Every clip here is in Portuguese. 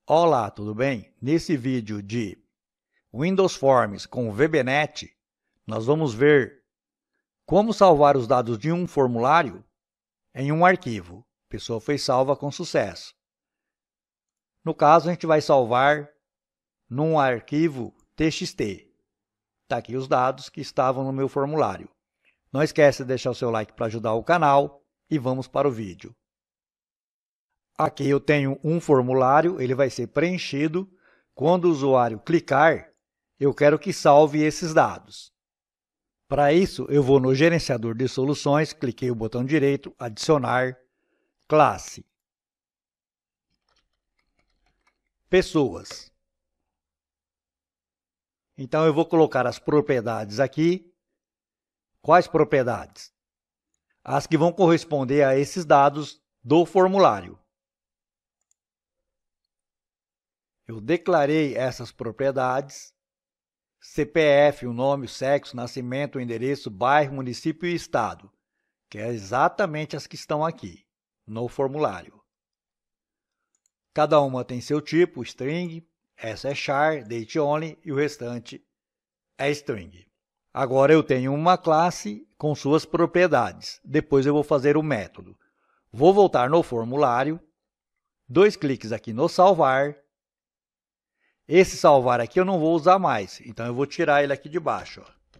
Olá, tudo bem? Nesse vídeo de Windows Forms com VBNet, nós vamos ver como salvar os dados de um formulário em um arquivo. A pessoa foi salva com sucesso. No caso, a gente vai salvar num arquivo TXT. Está aqui os dados que estavam no meu formulário. Não esquece de deixar o seu like para ajudar o canal e vamos para o vídeo. Aqui eu tenho um formulário, ele vai ser preenchido. Quando o usuário clicar, eu quero que salve esses dados. Para isso, eu vou no gerenciador de soluções, cliquei o botão direito, adicionar, classe, pessoas. Então, eu vou colocar as propriedades aqui. Quais propriedades? As que vão corresponder a esses dados do formulário. Eu declarei essas propriedades, CPF, o nome, o sexo, nascimento, o endereço, bairro, município e estado, que é exatamente as que estão aqui no formulário. Cada uma tem seu tipo, string, essa é char, date only e o restante é string. Agora eu tenho uma classe com suas propriedades. Depois eu vou fazer o método. Vou voltar no formulário, 2 cliques aqui no salvar. Esse salvar aqui eu não vou usar mais, então eu vou tirar ele aqui de baixo. Ó.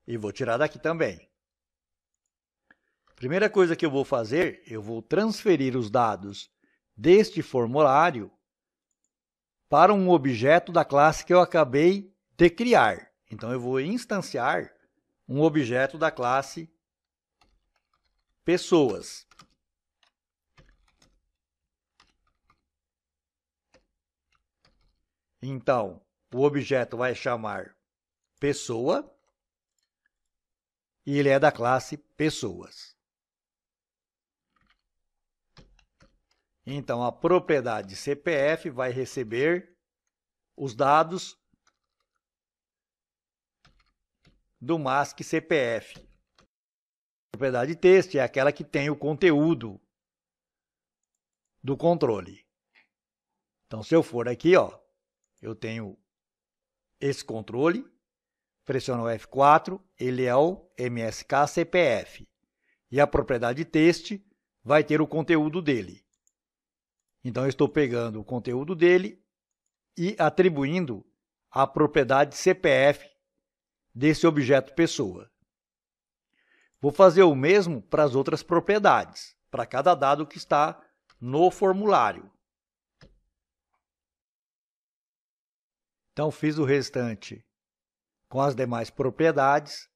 E vou tirar daqui também. Primeira coisa que eu vou fazer, eu vou transferir os dados deste formulário para um objeto da classe que eu acabei de criar. Então, eu vou instanciar um objeto da classe pessoas. Então, o objeto vai chamar pessoa e ele é da classe pessoas. Então, a propriedade CPF vai receber os dados do mask CPF. A propriedade texto é aquela que tem o conteúdo do controle. Então, se eu for aqui, ó, eu tenho esse controle, pressiono o F4, ele é o MSK CPF. E a propriedade texto vai ter o conteúdo dele. Então, eu estou pegando o conteúdo dele e atribuindo a propriedade CPF desse objeto pessoa. Vou fazer o mesmo para as outras propriedades, para cada dado que está no formulário. Então, fiz o restante com as demais propriedades.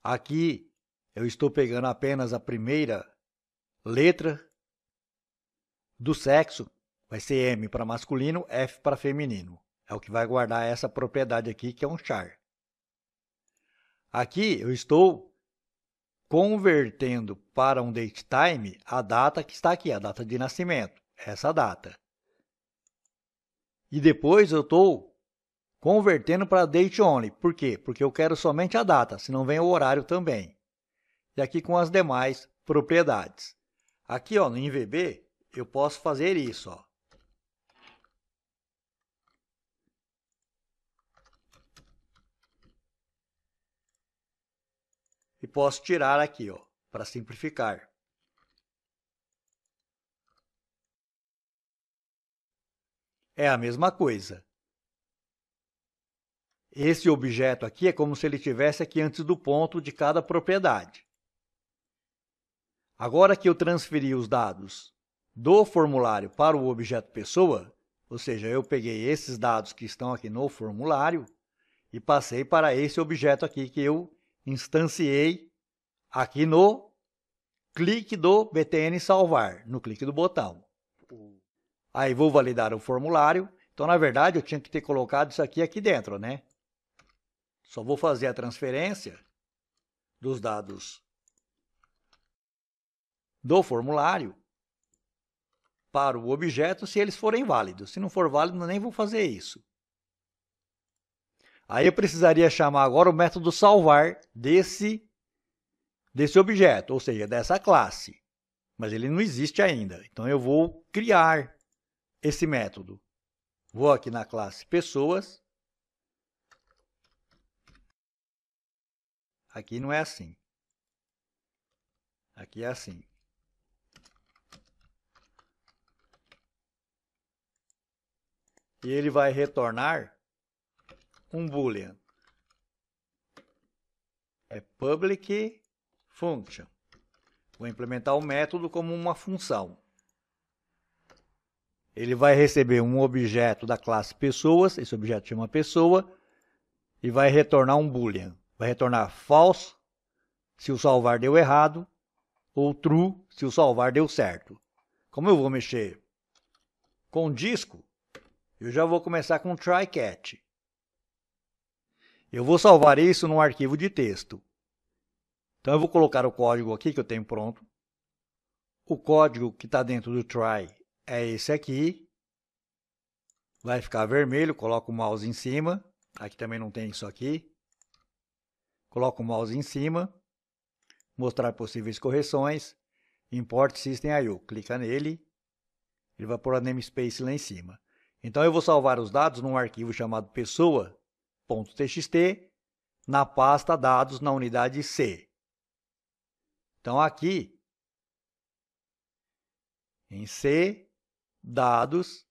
Aqui, eu estou pegando apenas a primeira letra do sexo, vai ser M para masculino, F para feminino. É o que vai guardar essa propriedade aqui, que é um char. Aqui, eu estou convertendo para um datetime a data que está aqui, a data de nascimento, essa data. E depois eu estou convertendo para date only. Por quê? Porque eu quero somente a data, senão vem o horário também. E aqui com as demais propriedades. Aqui, ó, no InVB, eu posso fazer isso, ó. E posso tirar aqui, ó, para simplificar. É a mesma coisa. Esse objeto aqui é como se ele estivesse aqui antes do ponto de cada propriedade. Agora que eu transferi os dados do formulário para o objeto pessoa, ou seja, eu peguei esses dados que estão aqui no formulário e passei para esse objeto aqui que eu instanciei aqui no clique do btn salvar, no clique do botão. Aí vou validar o formulário. Então, na verdade, eu tinha que ter colocado isso aqui dentro, né? Só vou fazer a transferência dos dados do formulário para o objeto se eles forem válidos. Se não for válido, nem vou fazer isso. Aí eu precisaria chamar agora o método salvar desse objeto, ou seja, dessa classe. mas ele não existe ainda. Então eu vou criar esse método. Vou aqui na classe pessoas. Aqui não é assim. Aqui é assim. E ele vai retornar um boolean. É public function. Vou implementar o método como uma função. Ele vai receber um objeto da classe pessoas, esse objeto chama pessoa, e vai retornar um boolean. Vai retornar false se o salvar deu errado, ou true se o salvar deu certo. Como eu vou mexer com disco, eu já vou começar com try catch. Eu vou salvar isso num arquivo de texto. Então eu vou colocar o código aqui que eu tenho pronto. O código que está dentro do try é esse aqui. Vai ficar vermelho, coloco o mouse em cima. Aqui também não tem isso aqui. Coloco o mouse em cima. Mostrar possíveis correções. Import System I/O. Clica nele. Ele vai pôr a namespace lá em cima. Então eu vou salvar os dados num arquivo chamado pessoa.txt na pasta dados na unidade C. Então aqui em C, dados,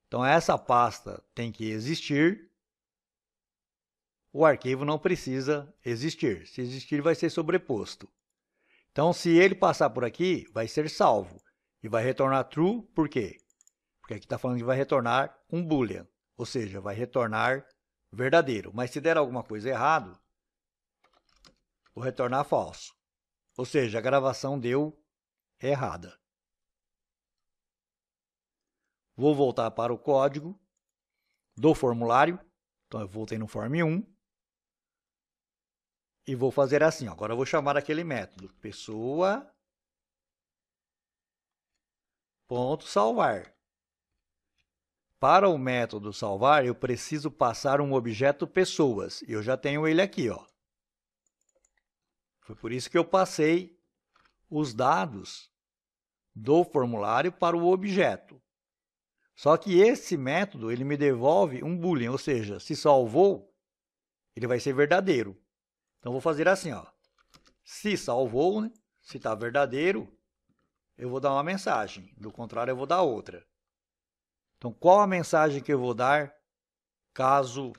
então essa pasta tem que existir, o arquivo não precisa existir. Se existir, vai ser sobreposto. Então, se ele passar por aqui, vai ser salvo e vai retornar true, por quê? Porque aqui está falando que vai retornar um boolean, ou seja, vai retornar verdadeiro. Mas se der alguma coisa errado, vou retornar falso, ou seja, a gravação deu errada. Vou voltar para o código do formulário. Então, eu voltei no form 1. E vou fazer assim. Agora, eu vou chamar aquele método. Pessoa.salvar. Para o método salvar, eu preciso passar um objeto pessoas. E eu já tenho ele aqui, ó. Foi por isso que eu passei os dados do formulário para o objeto. Só que esse método, ele me devolve um boolean, ou seja, se salvou, ele vai ser verdadeiro. Então, vou fazer assim, ó. Se salvou, né? Se está verdadeiro, eu vou dar uma mensagem. Do contrário, eu vou dar outra. Então, qual a mensagem que eu vou dar caso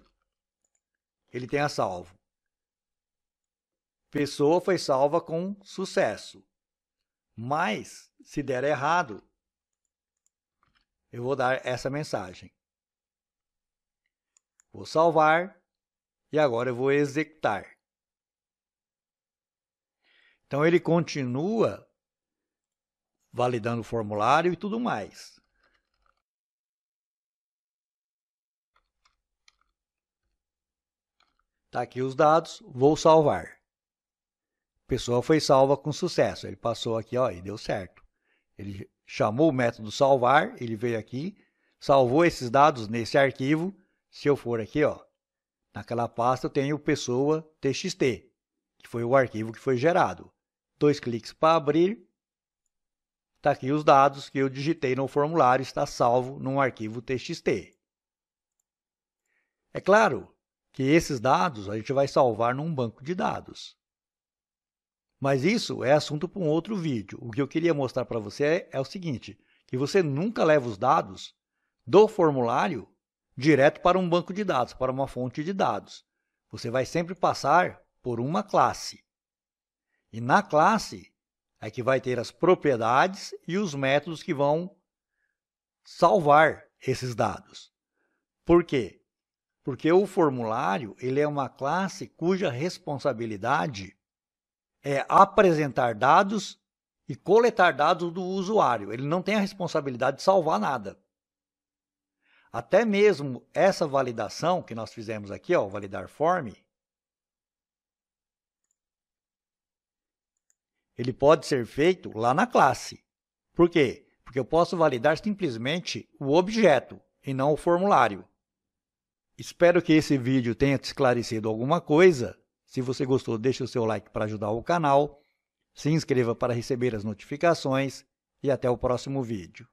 ele tenha salvo? Pessoa foi salva com sucesso. Mas, se der errado, eu vou dar essa mensagem. Vou salvar e agora eu vou executar. Então, ele continua validando o formulário e tudo mais. Está aqui os dados, vou salvar. A pessoa foi salva com sucesso. Ele passou aqui, ó, e deu certo. Ele chamou o método salvar, ele veio aqui, salvou esses dados nesse arquivo. Se eu for aqui, ó, naquela pasta eu tenho pessoa.txt, que foi o arquivo que foi gerado. 2 cliques para abrir. Está aqui os dados que eu digitei no formulário, está salvo num arquivo txt. É claro que esses dados a gente vai salvar num banco de dados. Mas isso é assunto para um outro vídeo. O que eu queria mostrar para você é o seguinte, que você nunca leva os dados do formulário direto para um banco de dados, para uma fonte de dados. Você vai sempre passar por uma classe. E na classe é que vai ter as propriedades e os métodos que vão salvar esses dados. Por quê? Porque o formulário ele é uma classe cuja responsabilidade é apresentar dados e coletar dados do usuário. Ele não tem a responsabilidade de salvar nada. Até mesmo essa validação que nós fizemos aqui, ó, validar form, ele pode ser feito lá na classe. Por quê? Porque eu posso validar simplesmente o objeto e não o formulário. Espero que esse vídeo tenha te esclarecido alguma coisa. Se você gostou, deixe o seu like para ajudar o canal. Se inscreva para receber as notificações e até o próximo vídeo.